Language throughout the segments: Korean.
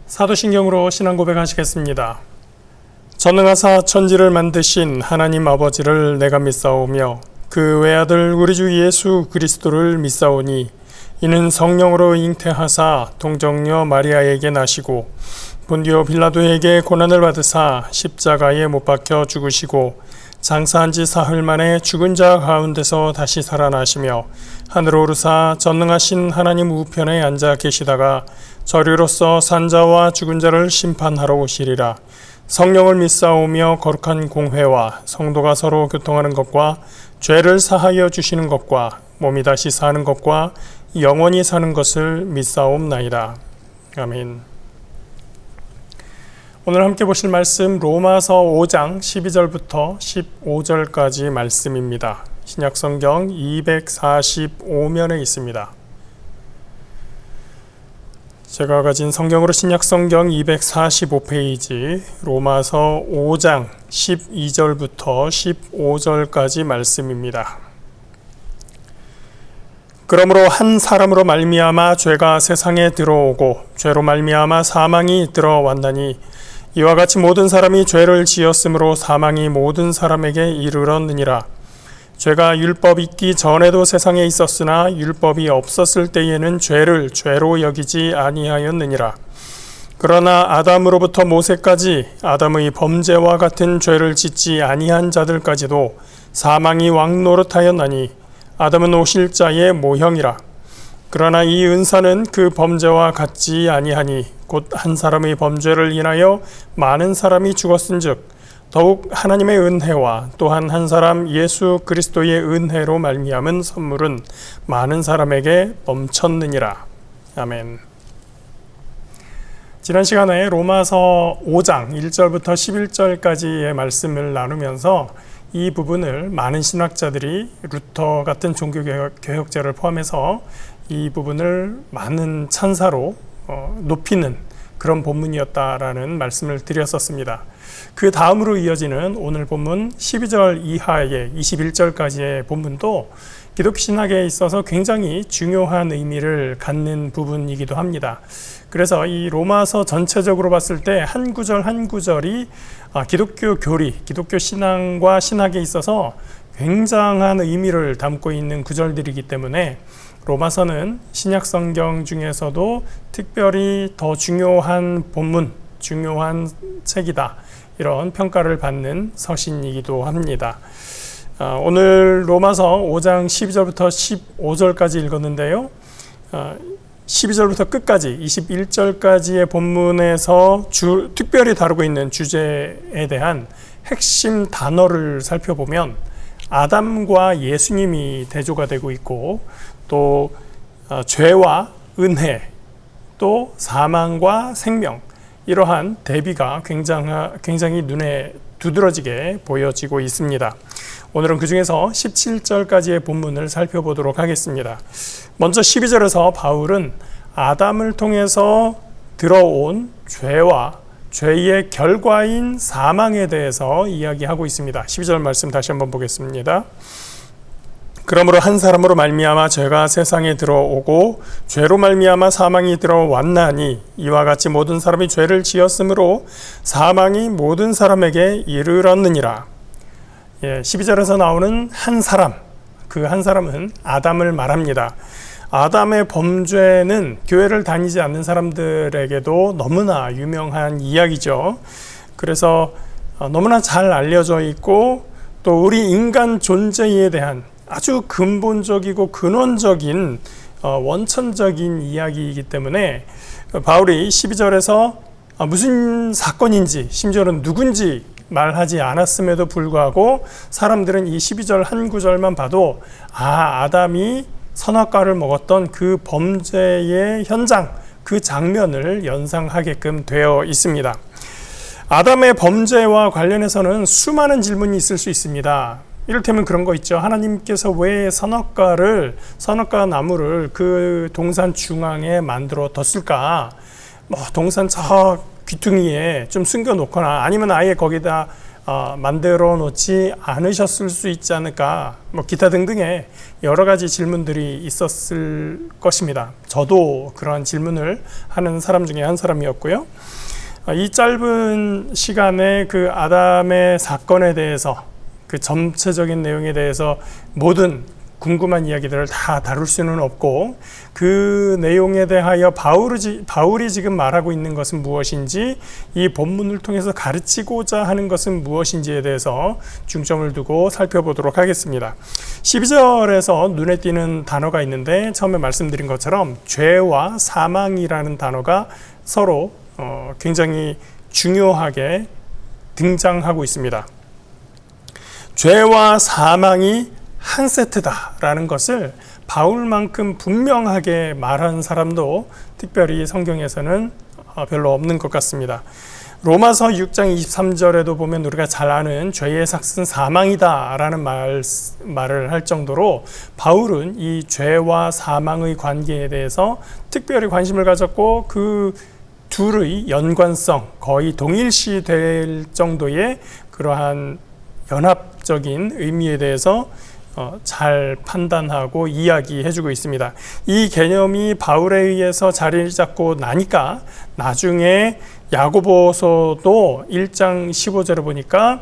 사도신경으로 신앙 고백하시겠습니다. 전능하사 천지를 만드신 하나님 아버지를 내가 믿사오며 그 외아들 우리 주 예수 그리스도를 믿사오니 이는 성령으로 잉태하사 동정녀 마리아에게 나시고 본디오 빌라도에게 고난을 받으사 십자가에 못 박혀 죽으시고 장사한 지 사흘 만에 죽은 자 가운데서 다시 살아나시며 하늘로 오르사 전능하신 하나님 우편에 앉아 계시다가 저리로서 산자와 죽은 자를 심판하러 오시리라. 성령을 믿사오며 거룩한 공회와 성도가 서로 교통하는 것과 죄를 사하여 주시는 것과 몸이 다시 사는 것과 영원히 사는 것을 믿사옵나이다. 아멘. 오늘 함께 보실 말씀 로마서 5장 12절부터 15절까지 말씀입니다. 신약성경 245면에 있습니다. 제가 가진 성경으로 신약성경 245페이지 로마서 5장 12절부터 15절까지 말씀입니다. 그러므로 한 사람으로 말미암아 죄가 세상에 들어오고 죄로 말미암아 사망이 들어왔나니 이와 같이 모든 사람이 죄를 지었으므로 사망이 모든 사람에게 이르렀느니라. 죄가 율법 있기 전에도 세상에 있었으나 율법이 없었을 때에는 죄를 죄로 여기지 아니하였느니라. 그러나 아담으로부터 모세까지 아담의 범죄와 같은 죄를 짓지 아니한 자들까지도 사망이 왕노릇하였나니 아담은 오실자의 모형이라. 그러나 이 은사는 그 범죄와 같지 아니하니 곧 한 사람의 범죄를 인하여 많은 사람이 죽었은즉 더욱 하나님의 은혜와 또한 한 사람 예수 그리스도의 은혜로 말미암은 선물은 많은 사람에게 넘쳤느니라. 아멘. 지난 시간에 로마서 5장 1절부터 11절까지의 말씀을 나누면서 이 부분을 많은 신학자들이 루터 같은 종교개혁자를 포함해서 이 부분을 많은 찬사로 높이는 그런 본문이었다라는 말씀을 드렸었습니다. 그 다음으로 이어지는 오늘 본문 12절 이하의 21절까지의 본문도 기독교 신학에 있어서 굉장히 중요한 의미를 갖는 부분이기도 합니다. 그래서 이 로마서 전체적으로 봤을 때 한 구절 한 구절이 기독교 교리, 기독교 신앙과 신학에 있어서 굉장한 의미를 담고 있는 구절들이기 때문에 로마서는 신약 성경 중에서도 특별히 더 중요한 본문, 중요한 책이다. 이런 평가를 받는 서신이기도 합니다. 오늘 로마서 5장 12절부터 15절까지 읽었는데요. 12절부터 끝까지 21절까지의 본문에서 특별히 다루고 있는 주제에 대한 핵심 단어를 살펴보면 아담과 예수님이 대조가 되고 있고 또 죄와 은혜, 또 사망과 생명, 이러한 대비가 굉장히 눈에 두드러지게 보여지고 있습니다. 오늘은 그 중에서 17절까지의 본문을 살펴보도록 하겠습니다. 먼저 12절에서 바울은 아담을 통해서 들어온 죄와 죄의 결과인 사망에 대해서 이야기하고 있습니다. 12절 말씀 다시 한번 보겠습니다. 그러므로 한 사람으로 말미암아 죄가 세상에 들어오고 죄로 말미암아 사망이 들어왔나니 이와 같이 모든 사람이 죄를 지었으므로 사망이 모든 사람에게 이르렀느니라. 12절에서 나오는 한 사람, 그 한 사람은 아담을 말합니다. 아담의 범죄는 교회를 다니지 않는 사람들에게도 너무나 유명한 이야기죠. 그래서 너무나 잘 알려져 있고 또 우리 인간 존재에 대한 아주 근본적이고 근원적인 원천적인 이야기이기 때문에 바울이 12절에서 무슨 사건인지 심지어는 누군지 말하지 않았음에도 불구하고 사람들은 이 12절 한 구절만 봐도 아담이 선악과를 먹었던 그 범죄의 현장, 그 장면을 연상하게끔 되어 있습니다. 아담의 범죄와 관련해서는 수많은 질문이 있을 수 있습니다. 이를테면 그런 거 있죠. 하나님께서 왜 선악과 나무를 그 동산 중앙에 만들어 뒀을까? 동산 저 귀퉁이에 좀 숨겨 놓거나 아니면 아예 거기다 만들어 놓지 않으셨을 수 있지 않을까, 기타 등등의 여러 가지 질문들이 있었을 것입니다. 저도 그러한 질문을 하는 사람 중에 한 사람이었고요. 이 짧은 시간에 그 아담의 사건에 대해서, 그 전체적인 내용에 대해서 모든 궁금한 이야기들을 다 다룰 수는 없고, 그 내용에 대하여 바울이 지금 말하고 있는 것은 무엇인지, 이 본문을 통해서 가르치고자 하는 것은 무엇인지에 대해서 중점을 두고 살펴보도록 하겠습니다. 12절에서 눈에 띄는 단어가 있는데, 처음에 말씀드린 것처럼 죄와 사망이라는 단어가 서로 굉장히 중요하게 등장하고 있습니다. 죄와 사망이 한 세트다라는 것을 바울만큼 분명하게 말한 사람도 특별히 성경에서는 별로 없는 것 같습니다. 로마서 6장 23절에도 보면 우리가 잘 아는 죄의 삭은 사망이다 라는 말을 할 정도로 바울은 이 죄와 사망의 관계에 대해서 특별히 관심을 가졌고, 그 둘의 연관성, 거의 동일시 될 정도의 그러한 연합적인 의미에 대해서 잘 판단하고 이야기해주고 있습니다. 이 개념이 바울에 의해서 자리를 잡고 나니까 나중에 야고보서도 1장 15절에 보니까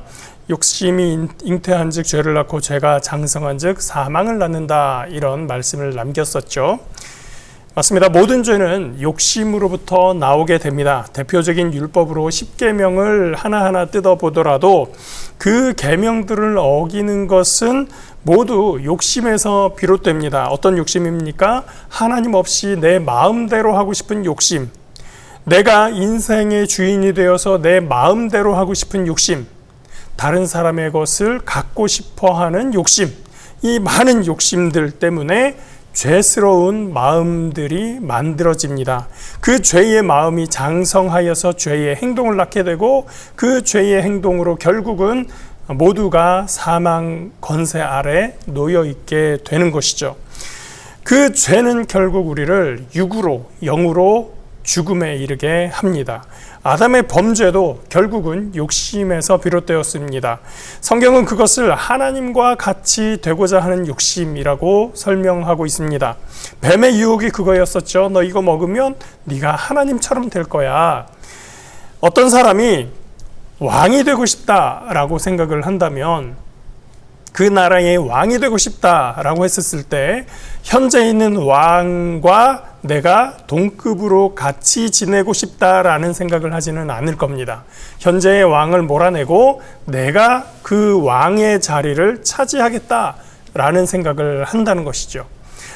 욕심이 잉태한 즉 죄를 낳고 죄가 장성한 즉 사망을 낳는다, 이런 말씀을 남겼었죠. 맞습니다. 모든 죄는 욕심으로부터 나오게 됩니다. 대표적인 율법으로 10계명을 하나하나 뜯어보더라도 그 계명들을 어기는 것은 모두 욕심에서 비롯됩니다. 어떤 욕심입니까? 하나님 없이 내 마음대로 하고 싶은 욕심, 내가 인생의 주인이 되어서 내 마음대로 하고 싶은 욕심, 다른 사람의 것을 갖고 싶어 하는 욕심, 이 많은 욕심들 때문에 죄스러운 마음들이 만들어집니다. 그 죄의 마음이 장성하여서 죄의 행동을 낳게 되고, 그 죄의 행동으로 결국은 모두가 사망 권세 아래 놓여 있게 되는 것이죠. 그 죄는 결국 우리를 육으로, 영으로 죽음에 이르게 합니다. 아담의 범죄도 결국은 욕심에서 비롯되었습니다. 성경은 그것을 하나님과 같이 되고자 하는 욕심이라고 설명하고 있습니다. 뱀의 유혹이 그거였었죠. 너 이거 먹으면 네가 하나님처럼 될 거야. 어떤 사람이 왕이 되고 싶다라고 생각을 한다면, 그 나라의 왕이 되고 싶다라고 했었을 때 현재 있는 왕과 내가 동급으로 같이 지내고 싶다라는 생각을 하지는 않을 겁니다. 현재의 왕을 몰아내고 내가 그 왕의 자리를 차지하겠다라는 생각을 한다는 것이죠.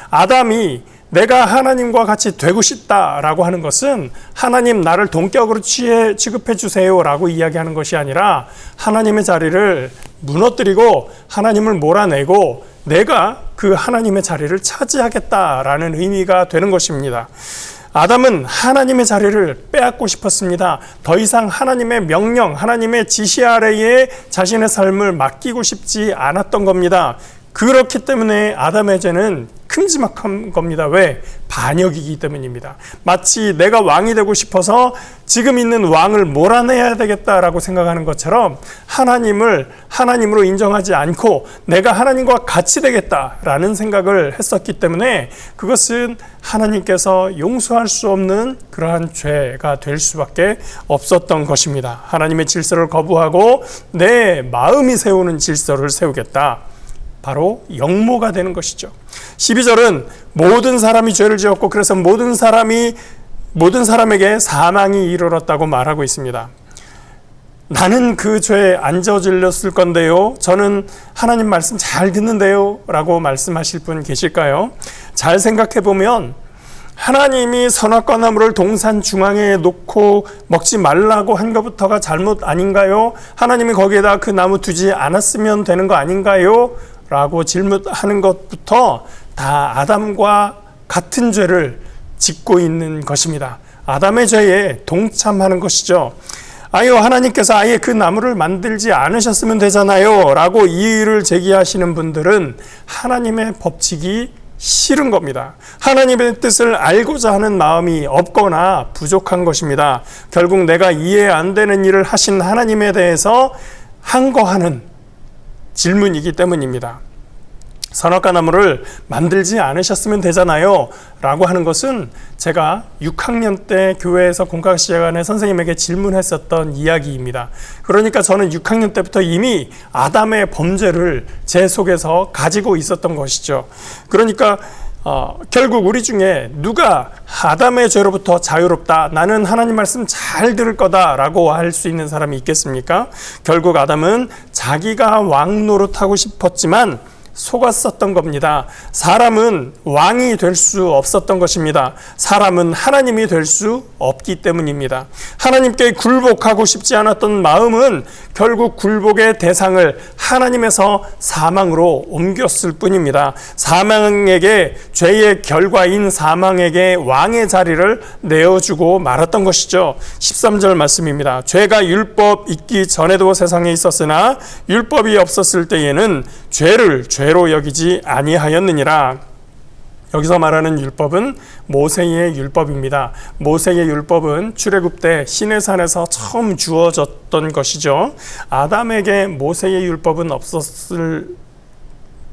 아담이 내가 하나님과 같이 되고 싶다라고 하는 것은 하나님 나를 동격으로 취급해 주세요라고 이야기하는 것이 아니라, 하나님의 자리를 무너뜨리고 하나님을 몰아내고 내가 그 하나님의 자리를 차지하겠다라는 의미가 되는 것입니다. 아담은 하나님의 자리를 빼앗고 싶었습니다. 더 이상 하나님의 명령, 하나님의 지시 아래에 자신의 삶을 맡기고 싶지 않았던 겁니다. 그렇기 때문에 아담의 죄는 큼지막한 겁니다. 왜? 반역이기 때문입니다. 마치 내가 왕이 되고 싶어서 지금 있는 왕을 몰아내야 되겠다라고 생각하는 것처럼 하나님을 하나님으로 인정하지 않고 내가 하나님과 같이 되겠다라는 생각을 했었기 때문에 그것은 하나님께서 용서할 수 없는 그러한 죄가 될 수밖에 없었던 것입니다. 하나님의 질서를 거부하고 내 마음이 세우는 질서를 세우겠다. 바로 영모가 되는 것이죠. 12절은 모든 사람이 죄를 지었고 그래서 모든 사람에게 사망이 이르렀다고 말하고 있습니다. 나는 그 죄에 안 저질렀을 건데요. 저는 하나님 말씀 잘 듣는데요. 라고 말씀하실 분 계실까요? 잘 생각해 보면 하나님이 선악과 나무를 동산 중앙에 놓고 먹지 말라고 한 것부터가 잘못 아닌가요? 하나님이 거기에다 그 나무 두지 않았으면 되는 거 아닌가요? 라고 질문하는 것부터 다 아담과 같은 죄를 짓고 있는 것입니다. 아담의 죄에 동참하는 것이죠. 하나님께서 아예 그 나무를 만들지 않으셨으면 되잖아요 라고 이의를 제기하시는 분들은 하나님의 법칙이 싫은 겁니다. 하나님의 뜻을 알고자 하는 마음이 없거나 부족한 것입니다. 결국 내가 이해 안 되는 일을 하신 하나님에 대해서 항거하는 질문이기 때문입니다. 선악과 나무를 만들지 않으셨으면 되잖아요 라고 하는 것은 제가 6학년 때 교회에서 공학 시간에 선생님에게 질문했었던 이야기입니다. 그러니까 저는 6학년 때부터 이미 아담의 범죄를 제 속에서 가지고 있었던 것이죠. 그러니까 결국 우리 중에 누가 아담의 죄로부터 자유롭다, 나는 하나님 말씀 잘 들을 거다 라고 할 수 있는 사람이 있겠습니까? 결국 아담은 자기가 왕 노릇하고 싶었지만 속았었던 겁니다. 사람은 왕이 될 수 없었던 것입니다. 사람은 하나님이 될 수 없기 때문입니다. 하나님께 굴복하고 싶지 않았던 마음은 결국 굴복의 대상을 하나님에서 사망으로 옮겼을 뿐입니다. 사망에게, 죄의 결과인 사망에게 왕의 자리를 내어주고 말았던 것이죠. 13절 말씀입니다. 죄가 율법 있기 전에도 세상에 있었으나 율법이 없었을 때에는 죄를 죄로 여기지 아니하였느니라. 여기서 말하는 율법은 모세의 율법입니다. 모세의 율법은 출애굽 때 시내산에서 처음 주어졌던 것이죠. 아담에게 모세의 율법은 없었을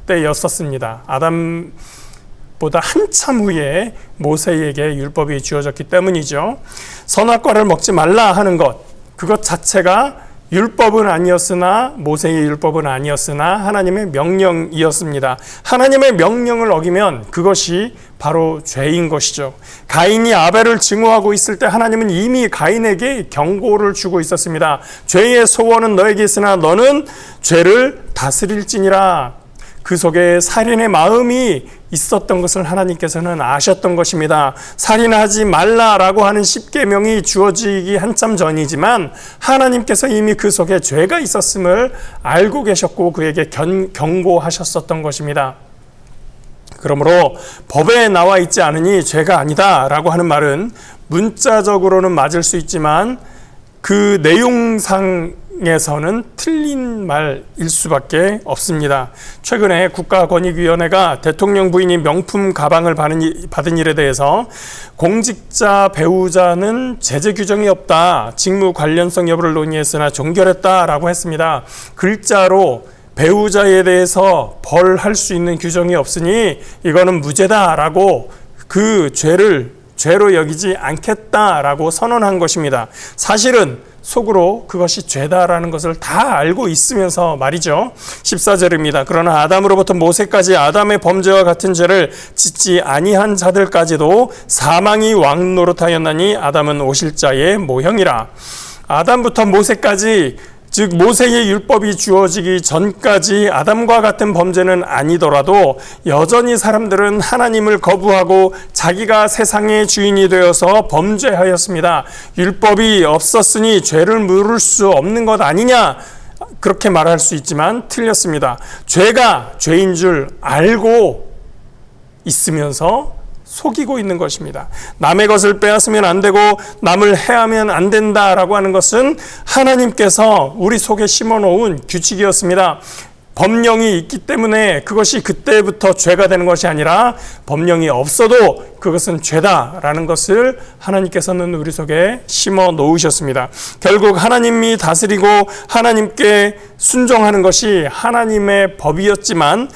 때였었습니다. 아담보다 한참 후에 모세에게 율법이 주어졌기 때문이죠. 선악과를 먹지 말라 하는 것, 그것 자체가 율법은 아니었으나, 모세의 율법은 아니었으나 하나님의 명령이었습니다. 하나님의 명령을 어기면 그것이 바로 죄인 것이죠. 가인이 아벨을 증오하고 있을 때 하나님은 이미 가인에게 경고를 주고 있었습니다. 죄의 소원은 너에게 있으나 너는 죄를 다스릴지니라. 그 속에 살인의 마음이 있었던 것을 하나님께서는 아셨던 것입니다. 살인하지 말라라고 하는 10계명이 주어지기 한참 전이지만 하나님께서 이미 그 속에 죄가 있었음을 알고 계셨고 그에게 경고하셨었던 것입니다. 그러므로 법에 나와 있지 않으니 죄가 아니다 라고 하는 말은 문자적으로는 맞을 수 있지만 그 내용상에서는 틀린 말일 수밖에 없습니다. 최근에 국가권익위원회가 대통령 부인이 명품 가방을 받은 일에 대해서 공직자 배우자는 제재 규정이 없다, 직무 관련성 여부를 논의했으나 종결했다라고 했습니다. 글자로 배우자에 대해서 벌할 수 있는 규정이 없으니 이거는 무죄다라고 그 죄로 여기지 않겠다라고 선언한 것입니다. 사실은 속으로 그것이 죄다라는 것을 다 알고 있으면서 말이죠. 14절입니다. 그러나 아담으로부터 모세까지 아담의 범죄와 같은 죄를 짓지 아니한 자들까지도 사망이 왕노릇하였나니 아담은 오실자의 모형이라. 아담부터 모세까지, 즉 모세의 율법이 주어지기 전까지 아담과 같은 범죄는 아니더라도 여전히 사람들은 하나님을 거부하고 자기가 세상의 주인이 되어서 범죄하였습니다. 율법이 없었으니 죄를 물을 수 없는 것 아니냐, 그렇게 말할 수 있지만 틀렸습니다. 죄가 죄인 줄 알고 있으면서 속이고 있는 것입니다. 남의 것을 빼앗으면 안 되고 남을 해하면 안 된다라고 하는 것은 하나님께서 우리 속에 심어놓은 규칙이었습니다. 법령이 있기 때문에 그것이 그때부터 죄가 되는 것이 아니라 법령이 없어도 그것은 죄다라는 것을 하나님께서는 우리 속에 심어 놓으셨습니다. 결국 하나님이 다스리고 하나님께 순종하는 것이 하나님의 법이었지만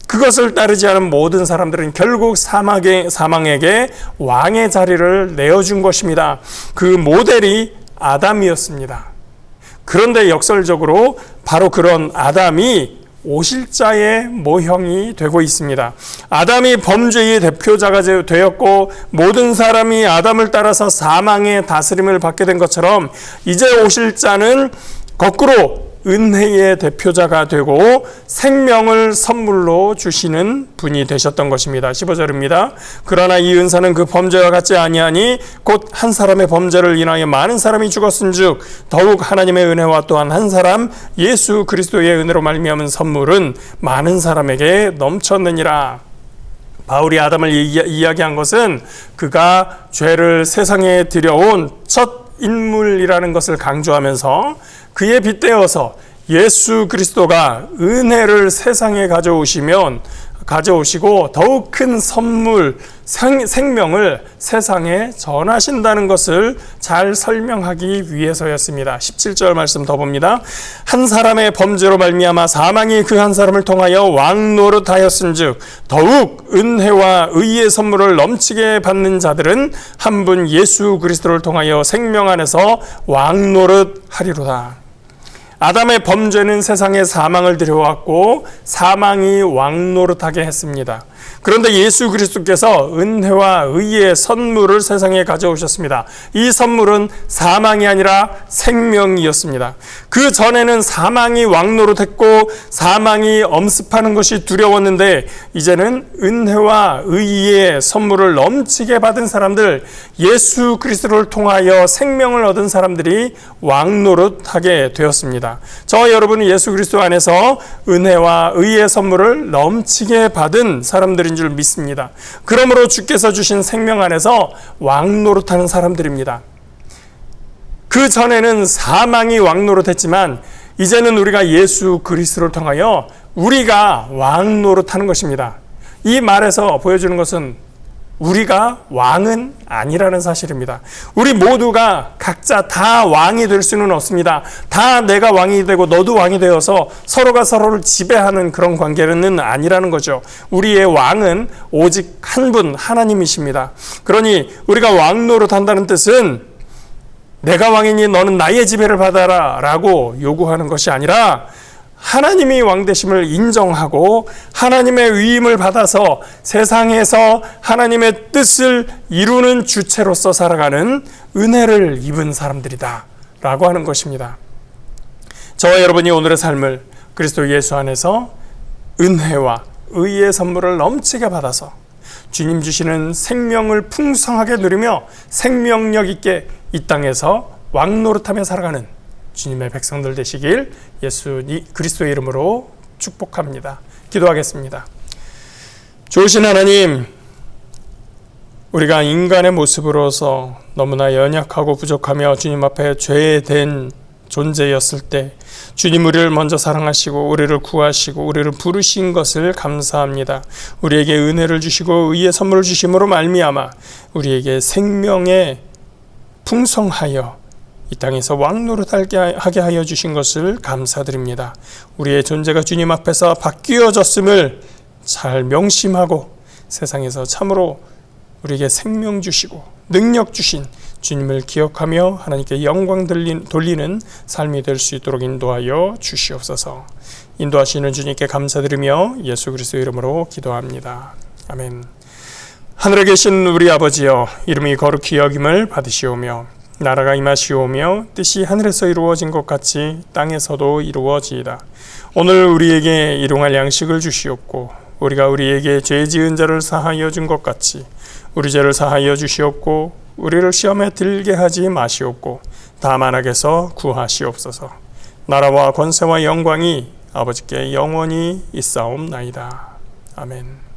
그것을 따르지 않은 모든 사람들은 결국 사망에게 왕의 자리를 내어준 것입니다. 그 모델이 아담이었습니다. 그런데 역설적으로 바로 그런 아담이 오실자의 모형이 되고 있습니다. 아담이 범죄의 대표자가 되었고 모든 사람이 아담을 따라서 사망의 다스림을 받게 된 것처럼 이제 오실자는 거꾸로 은혜의 대표자가 되고 생명을 선물로 주시는 분이 되셨던 것입니다. 15절입니다. 그러나 이 은사는 그 범죄와 같지 아니하니 곧 한 사람의 범죄를 인하여 많은 사람이 죽었은즉 더욱 하나님의 은혜와 또한 한 사람 예수 그리스도의 은혜로 말미암은 선물은 많은 사람에게 넘쳤느니라. 바울이 아담을 이야기한 것은 그가 죄를 세상에 들여온 첫 인물이라는 것을 강조하면서 그에 빗대어서 예수 그리스도가 은혜를 세상에 가져오시면 가져오시고 더욱 큰 선물, 생명을 세상에 전하신다는 것을 잘 설명하기 위해서였습니다. 17절 말씀 더 봅니다. 한 사람의 범죄로 말미암아 사망이 그 한 사람을 통하여 왕노릇하였은즉 더욱 은혜와 의의 선물을 넘치게 받는 자들은 한 분 예수 그리스도를 통하여 생명 안에서 왕노릇하리로다. 아담의 범죄는 세상에 사망을 들여왔고 사망이 왕노릇하게 했습니다. 그런데 예수 그리스도께서 은혜와 의의 선물을 세상에 가져오셨습니다. 이 선물은 사망이 아니라 생명이었습니다. 그 전에는 사망이 왕노릇했고 사망이 엄습하는 것이 두려웠는데 이제는 은혜와 의의 선물을 넘치게 받은 사람들, 예수 그리스도를 통하여 생명을 얻은 사람들이 왕노릇하게 되었습니다. 저와 여러분은 예수 그리스도 안에서 은혜와 의의 선물을 넘치게 받은 사람들인 줄 믿습니다. 그러므로 주께서 주신 생명 안에서 왕노릇하는 사람들입니다. 그 전에는 사망이 왕노릇했지만 이제는 우리가 예수 그리스도를 통하여 우리가 왕노릇하는 것입니다. 이 말에서 보여주는 것은 우리가 왕은 아니라는 사실입니다. 우리 모두가 각자 다 왕이 될 수는 없습니다. 다 내가 왕이 되고 너도 왕이 되어서 서로가 서로를 지배하는 그런 관계는 아니라는 거죠. 우리의 왕은 오직 한 분 하나님이십니다. 그러니 우리가 왕노릇 한다는 뜻은 내가 왕이니 너는 나의 지배를 받아라 라고 요구하는 것이 아니라 하나님이 왕되심을 인정하고 하나님의 위임을 받아서 세상에서 하나님의 뜻을 이루는 주체로서 살아가는 은혜를 입은 사람들이다 라고 하는 것입니다. 저와 여러분이 오늘의 삶을 그리스도 예수 안에서 은혜와 의의 선물을 넘치게 받아서 주님 주시는 생명을 풍성하게 누리며 생명력 있게 이 땅에서 왕노릇하며 살아가는 주님의 백성들 되시길 예수 그리스도의 이름으로 축복합니다. 기도하겠습니다. 좋으신 하나님, 우리가 인간의 모습으로서 너무나 연약하고 부족하며 주님 앞에 죄된 존재였을 때 주님 우리를 먼저 사랑하시고 우리를 구하시고 우리를 부르신 것을 감사합니다. 우리에게 은혜를 주시고 의의 선물을 주심으로 말미암아 우리에게 생명에 풍성하여 이 땅에서 왕노릇하게 하여 주신 것을 감사드립니다. 우리의 존재가 주님 앞에서 바뀌어졌음을 잘 명심하고 세상에서 참으로 우리에게 생명 주시고 능력 주신 주님을 기억하며 하나님께 영광 돌리는 삶이 될 수 있도록 인도하여 주시옵소서. 인도하시는 주님께 감사드리며 예수 그리스도의 이름으로 기도합니다. 아멘. 하늘에 계신 우리 아버지여, 이름이 거룩히 여김을 받으시오며 나라가 임하시오며 뜻이 하늘에서 이루어진 것 같이 땅에서도 이루어지이다. 오늘 우리에게 일용할 양식을 주시옵고 우리가 우리에게 죄 지은 자를 사하여 준 것 같이 우리 죄를 사하여 주시옵고 우리를 시험에 들게 하지 마시옵고 다만 악에서 구하시옵소서. 나라와 권세와 영광이 아버지께 영원히 있사옵나이다. 아멘.